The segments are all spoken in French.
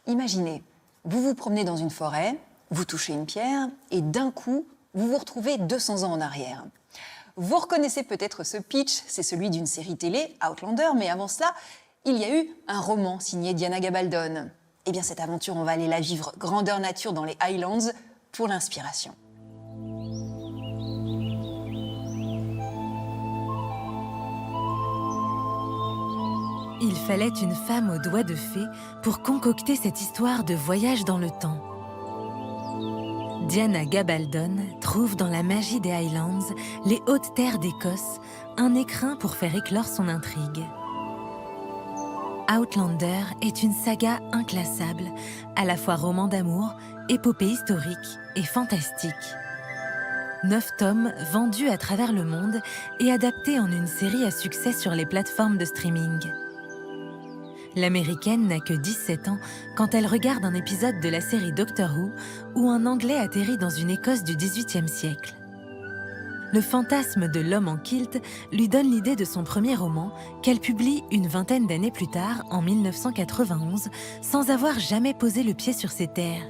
Imaginez, vous vous promenez dans une forêt, vous touchez une pierre et d'un coup, vous vous retrouvez 200 ans en arrière. Vous reconnaissez peut-être ce pitch, c'est celui d'une série télé, Outlander, mais avant cela, il y a eu un roman signé Diana Gabaldon. Eh bien, cette aventure, on va aller la vivre grandeur nature dans les Highlands pour l'inspiration. Il fallait une femme aux doigts de fée pour concocter cette histoire de voyage dans le temps. Diana Gabaldon trouve dans la magie des Highlands, les hautes terres d'Écosse, un écrin pour faire éclore son intrigue. Outlander est une saga inclassable, à la fois roman d'amour, épopée historique et fantastique. 9 tomes vendus à travers le monde et adaptés en une série à succès sur les plateformes de streaming. L'Américaine n'a que 17 ans quand elle regarde un épisode de la série Doctor Who où un Anglais atterrit dans une Écosse du XVIIIe siècle. Le fantasme de l'homme en kilt lui donne l'idée de son premier roman qu'elle publie une vingtaine d'années plus tard, en 1991, sans avoir jamais posé le pied sur ces terres.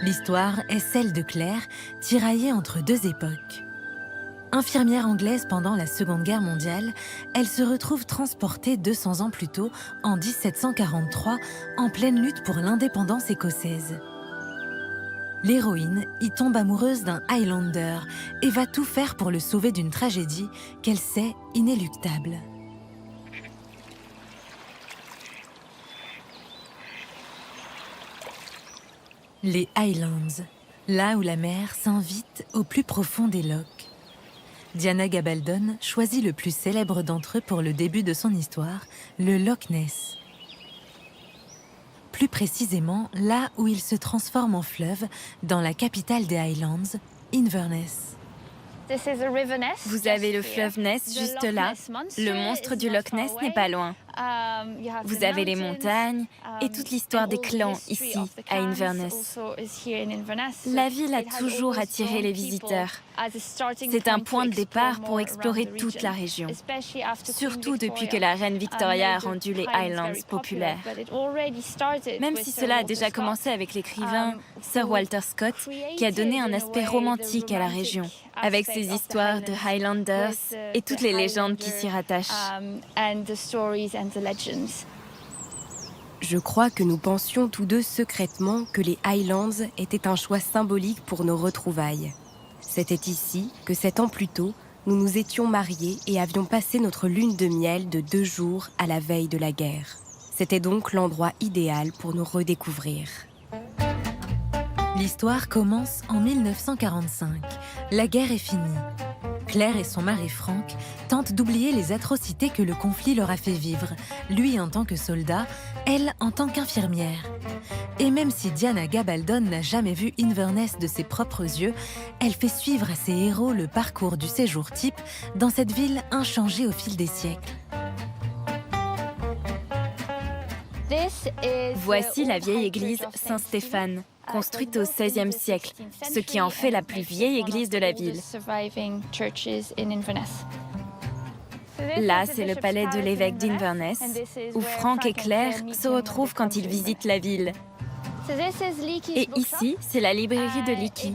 L'histoire est celle de Claire, tiraillée entre deux époques. Infirmière anglaise pendant la Seconde Guerre mondiale, elle se retrouve transportée 200 ans plus tôt, en 1743, en pleine lutte pour l'indépendance écossaise. L'héroïne y tombe amoureuse d'un Highlander et va tout faire pour le sauver d'une tragédie qu'elle sait inéluctable. Les Highlands, là où la mer s'invite au plus profond des lochs. Diana Gabaldon choisit le plus célèbre d'entre eux pour le début de son histoire, le Loch Ness. Plus précisément, là où il se transforme en fleuve, dans la capitale des Highlands, Inverness. Vous avez le fleuve Ness juste là. Le monstre du Loch Ness n'est pas loin. Vous avez les montagnes et toute l'histoire des clans ici, à Inverness. La ville a toujours attiré les visiteurs. C'est un point de départ pour explorer toute la région, surtout depuis que la reine Victoria a rendu les Highlands populaires. Même si cela a déjà commencé avec l'écrivain Sir Walter Scott, qui a donné un aspect romantique à la région, avec ses histoires de Highlanders et toutes les légendes qui s'y rattachent. Je crois que nous pensions tous deux secrètement que les Highlands étaient un choix symbolique pour nos retrouvailles. C'était ici que 7 ans plus tôt, nous nous étions mariés et avions passé notre lune de miel de 2 jours à la veille de la guerre. C'était donc l'endroit idéal pour nous redécouvrir. L'histoire commence en 1945. La guerre est finie. Claire et son mari Frank tentent d'oublier les atrocités que le conflit leur a fait vivre, lui en tant que soldat, elle en tant qu'infirmière. Et même si Diana Gabaldon n'a jamais vu Inverness de ses propres yeux, elle fait suivre à ses héros le parcours du séjour type dans cette ville inchangée au fil des siècles. Voici la vieille église Saint-Stéphane, construite au XVIe siècle, ce qui en fait la plus vieille église de la ville. Là, c'est le palais de l'évêque d'Inverness, où Frank et Claire se retrouvent quand ils visitent la ville. Et ici, c'est la librairie de Leakey.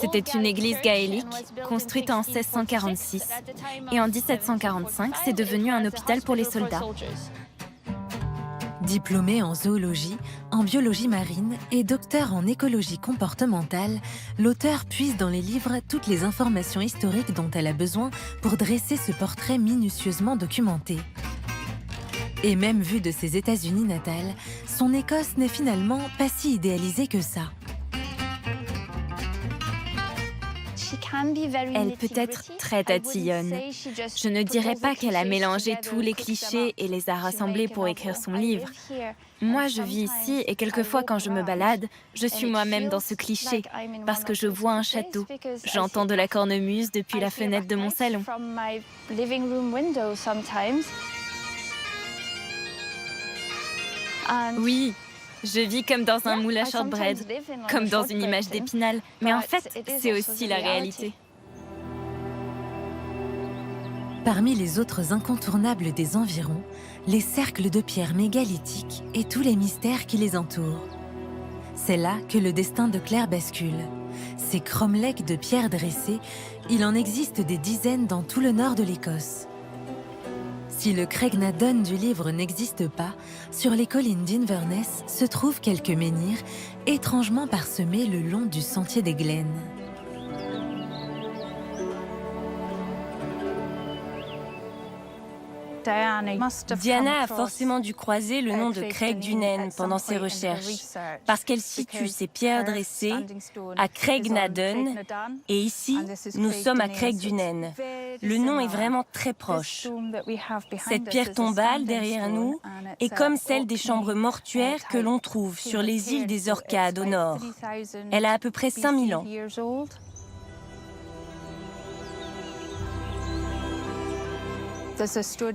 C'était une église gaélique, construite en 1646. Et en 1745, c'est devenu un hôpital pour les soldats. Diplômée en zoologie, en biologie marine et docteur en écologie comportementale, l'auteure puise dans les livres toutes les informations historiques dont elle a besoin pour dresser ce portrait minutieusement documenté. Et même vu de ses États-Unis natales, son Écosse n'est finalement pas si idéalisée que ça. Elle peut être très tatillonne. Je ne dirais pas qu'elle a mélangé tous les clichés et les a rassemblés pour écrire son livre. Moi, je vis ici et quelquefois quand je me balade, je suis moi-même dans ce cliché parce que je vois un château. J'entends de la cornemuse depuis la fenêtre de mon salon. Oui, je vis comme dans un moule à shortbread, comme dans une image d'Épinal, mais en fait, c'est aussi la réalité. Parmi les autres incontournables des environs, les cercles de pierre mégalithiques et tous les mystères qui les entourent. C'est là que le destin de Claire bascule. Ces cromlechs de pierre dressées, il en existe des dizaines dans tout le nord de l'Écosse. Si le Craignaddon du livre n'existe pas, sur les collines d'Inverness se trouvent quelques menhirs étrangement parsemés le long du sentier des Glennes. Diana a forcément dû croiser le nom de Craigdunnen pendant ses recherches, parce qu'elle situe ces pierres dressées à Craignaddon, et ici, nous sommes à Craigdunnen. Le nom est vraiment très proche. Cette pierre tombale derrière nous est comme celle des chambres mortuaires que l'on trouve sur les îles des Orcades au nord. Elle a à peu près 5000 ans.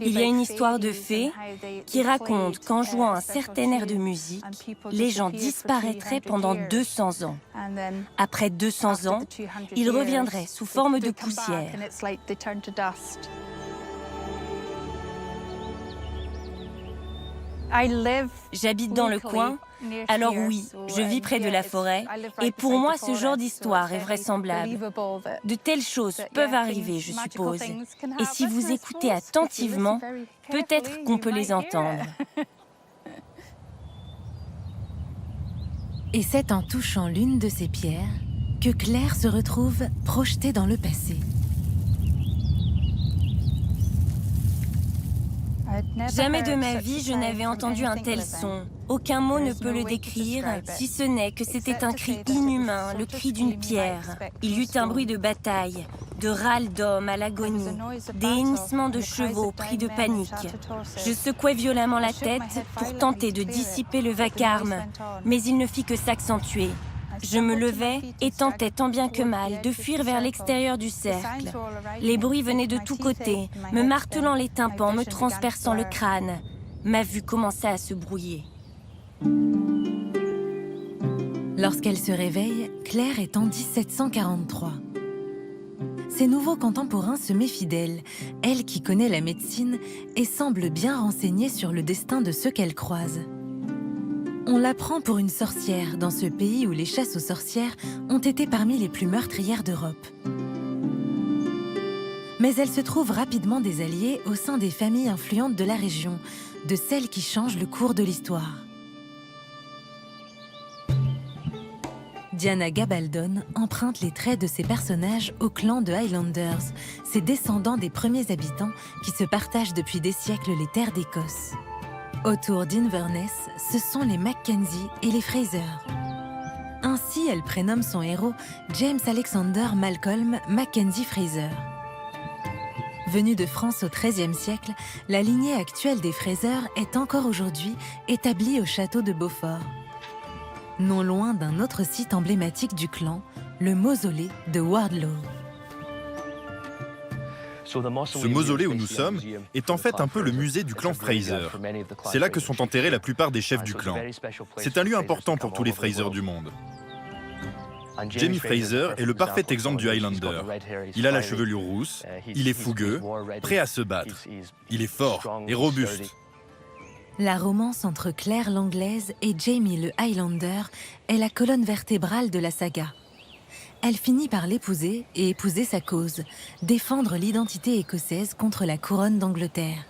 Il y a une histoire de fées qui raconte qu'en jouant un certain air de musique, les gens disparaîtraient pendant 200 ans. Après 200 ans, ils reviendraient sous forme de poussière. J'habite dans le coin, alors oui, je vis près de la forêt, et pour moi ce genre d'histoire est vraisemblable. De telles choses peuvent arriver, je suppose, et si vous écoutez attentivement, peut-être qu'on peut les entendre. Et c'est en touchant l'une de ces pierres que Claire se retrouve projetée dans le passé. Jamais de ma vie je n'avais entendu un tel son. Aucun mot ne peut le décrire, si ce n'est que c'était un cri inhumain, le cri d'une pierre. Il y eut un bruit de bataille, de râles d'hommes à l'agonie, des hennissements de chevaux pris de panique. Je secouai violemment la tête pour tenter de dissiper le vacarme, mais il ne fit que s'accentuer. Je me levai et tentais tant bien que mal de fuir vers l'extérieur du cercle. Les bruits venaient de tous côtés, me martelant les tympans, me transperçant le crâne. Ma vue commença à se brouiller. Lorsqu'elle se réveille, Claire est en 1743. Ses nouveaux contemporains se méfient d'elle, elle qui connaît la médecine et semble bien renseignée sur le destin de ceux qu'elle croise. On la prend pour une sorcière dans ce pays où les chasses aux sorcières ont été parmi les plus meurtrières d'Europe. Mais elle se trouve rapidement des alliés au sein des familles influentes de la région, de celles qui changent le cours de l'histoire. Diana Gabaldon emprunte les traits de ces personnages au clan de Highlanders, ces descendants des premiers habitants qui se partagent depuis des siècles les terres d'Écosse. Autour d'Inverness, ce sont les Mackenzie et les Fraser. Ainsi, elle prénomme son héros James Alexander Malcolm Mackenzie Fraser. Venue de France au XIIIe siècle, la lignée actuelle des Fraser est encore aujourd'hui établie au château de Beaufort. Non loin d'un autre site emblématique du clan, le mausolée de Wardlow. Ce mausolée où nous sommes est en fait un peu le musée du clan Fraser. C'est là que sont enterrés la plupart des chefs du clan. C'est un lieu important pour tous les Fraser du monde. Jamie Fraser est le parfait exemple du Highlander. Il a la chevelure rousse, il est fougueux, prêt à se battre. Il est fort et robuste. La romance entre Claire l'Anglaise et Jamie le Highlander est la colonne vertébrale de la saga. Elle finit par l'épouser et épouser sa cause, défendre l'identité écossaise contre la couronne d'Angleterre.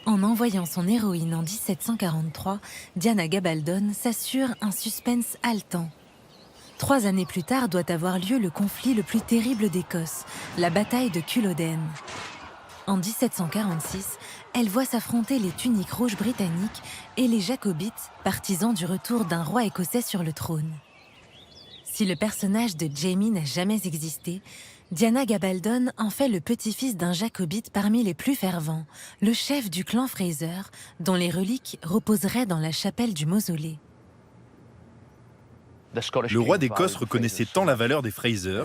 En envoyant son héroïne en 1743, Diana Gabaldon s'assure un suspense haletant. 3 années plus tard doit avoir lieu le conflit le plus terrible d'Écosse, la bataille de Culloden. En 1746, elle voit s'affronter les tuniques rouges britanniques et les jacobites, partisans du retour d'un roi écossais sur le trône. Si le personnage de Jamie n'a jamais existé, Diana Gabaldon en fait le petit-fils d'un jacobite parmi les plus fervents, le chef du clan Fraser, dont les reliques reposeraient dans la chapelle du mausolée. Le roi d'Écosse reconnaissait tant la valeur des Fraser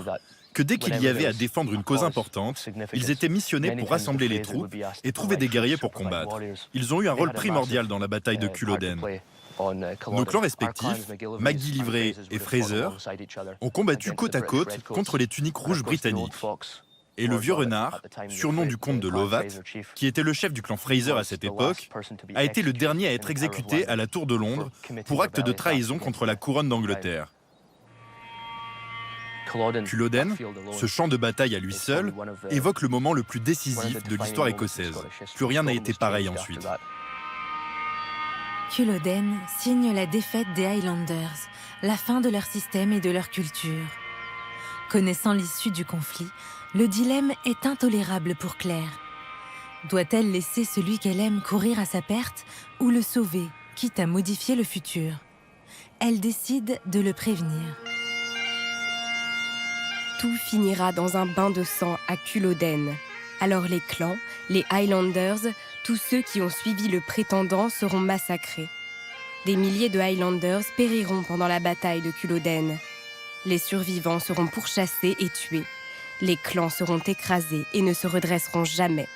que dès qu'il y avait à défendre une cause importante, ils étaient missionnés pour rassembler les troupes et trouver des guerriers pour combattre. Ils ont eu un rôle primordial dans la bataille de Culloden. Nos clans respectifs, MacGillivray et Fraser, ont combattu côte à côte contre les tuniques rouges britanniques. Et le vieux renard, surnom du comte de Lovat, qui était le chef du clan Fraser à cette époque, a été le dernier à être exécuté à la Tour de Londres pour acte de trahison contre la couronne d'Angleterre. Culloden, ce champ de bataille à lui seul, évoque le moment le plus décisif de l'histoire écossaise. Plus rien n'a été pareil ensuite. Culloden signe la défaite des Highlanders, la fin de leur système et de leur culture. Connaissant l'issue du conflit, le dilemme est intolérable pour Claire. Doit-elle laisser celui qu'elle aime courir à sa perte ou le sauver, quitte à modifier le futur? Elle décide de le prévenir. Tout finira dans un bain de sang à Culloden. Alors les clans, les Highlanders, tous ceux qui ont suivi le prétendant seront massacrés. Des milliers de Highlanders périront pendant la bataille de Culloden. Les survivants seront pourchassés et tués. Les clans seront écrasés et ne se redresseront jamais.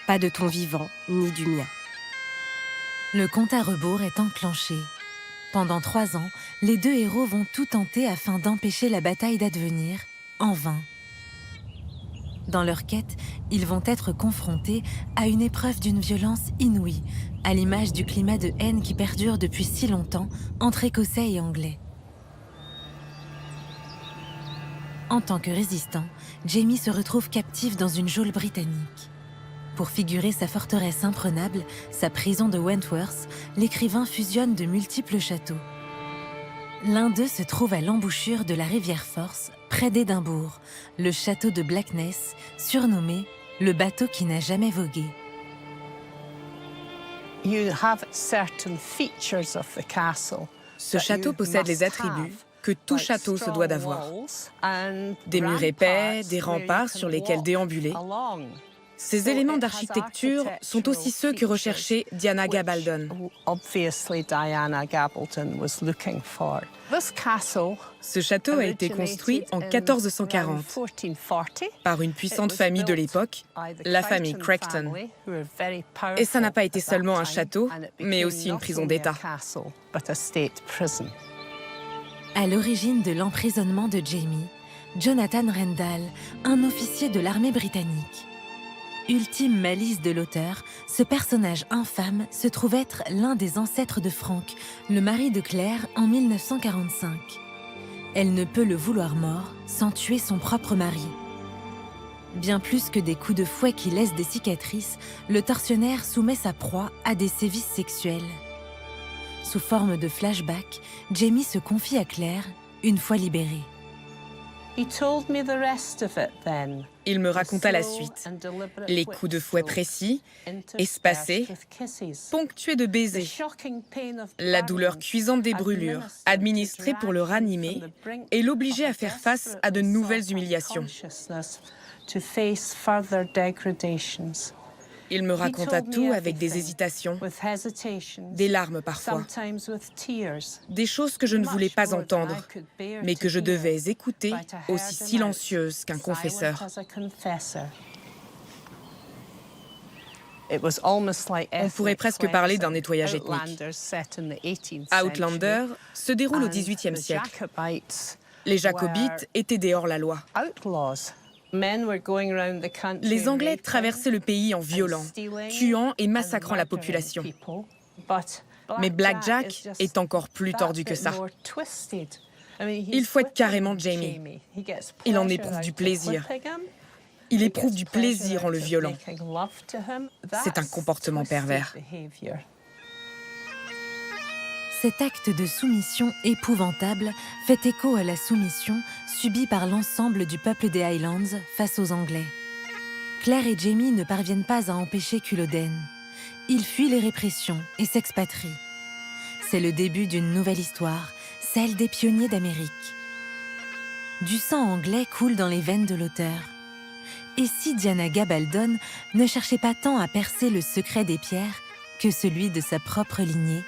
Pas de ton vivant, ni du mien. Le compte à rebours est enclenché. Pendant 3 ans, les 2 héros vont tout tenter afin d'empêcher la bataille d'advenir, en vain. Dans leur quête, ils vont être confrontés à une épreuve d'une violence inouïe, à l'image du climat de haine qui perdure depuis si longtemps entre Écossais et Anglais. En tant que résistant, Jamie se retrouve captif dans une geôle britannique. Pour figurer sa forteresse imprenable, sa prison de Wentworth, l'écrivain fusionne de multiples châteaux. L'un d'eux se trouve à l'embouchure de la rivière Force, près d'Édimbourg, le château de Blackness, surnommé le bateau qui n'a jamais vogué. Ce château possède les attributs que tout château se doit d'avoir. Des murs épais, des remparts sur lesquels déambuler. Ces éléments d'architecture sont aussi ceux que recherchait Diana Gabaldon. Ce château a été construit en 1440 par une puissante famille de l'époque, la famille Creighton. Et ça n'a pas été seulement un château, mais aussi une prison d'État. À l'origine de l'emprisonnement de Jamie, Jonathan Rendall, un officier de l'armée britannique. Ultime malice de l'auteur, ce personnage infâme se trouve être l'un des ancêtres de Frank, le mari de Claire, en 1945. Elle ne peut le vouloir mort sans tuer son propre mari. Bien plus que des coups de fouet qui laissent des cicatrices, le tortionnaire soumet sa proie à des sévices sexuels. Sous forme de flashback, Jamie se confie à Claire, une fois libérée. Il me raconta la suite. Les coups de fouet précis, espacés, ponctués de baisers. La douleur cuisante des brûlures, administrée pour le ranimer et l'obliger à faire face à de nouvelles humiliations. Il me raconta tout avec des hésitations, des larmes parfois, des choses que je ne voulais pas entendre, mais que je devais écouter aussi silencieuses qu'un confesseur. On pourrait presque parler d'un nettoyage ethnique. Outlander se déroule au XVIIIe siècle. Les Jacobites étaient des hors-la-loi. Les Anglais traversaient le pays en violant, tuant et massacrant la population. Mais Black Jack est encore plus tordu que ça. Il fouette carrément Jamie. Il en éprouve du plaisir. Il éprouve du plaisir en le violant. C'est un comportement pervers. Cet acte de soumission épouvantable fait écho à la soumission subie par l'ensemble du peuple des Highlands face aux Anglais. Claire et Jamie ne parviennent pas à empêcher Culloden. Ils fuient les répressions et s'expatrient. C'est le début d'une nouvelle histoire, celle des pionniers d'Amérique. Du sang anglais coule dans les veines de l'auteur. Et si Diana Gabaldon ne cherchait pas tant à percer le secret des pierres que celui de sa propre lignée ?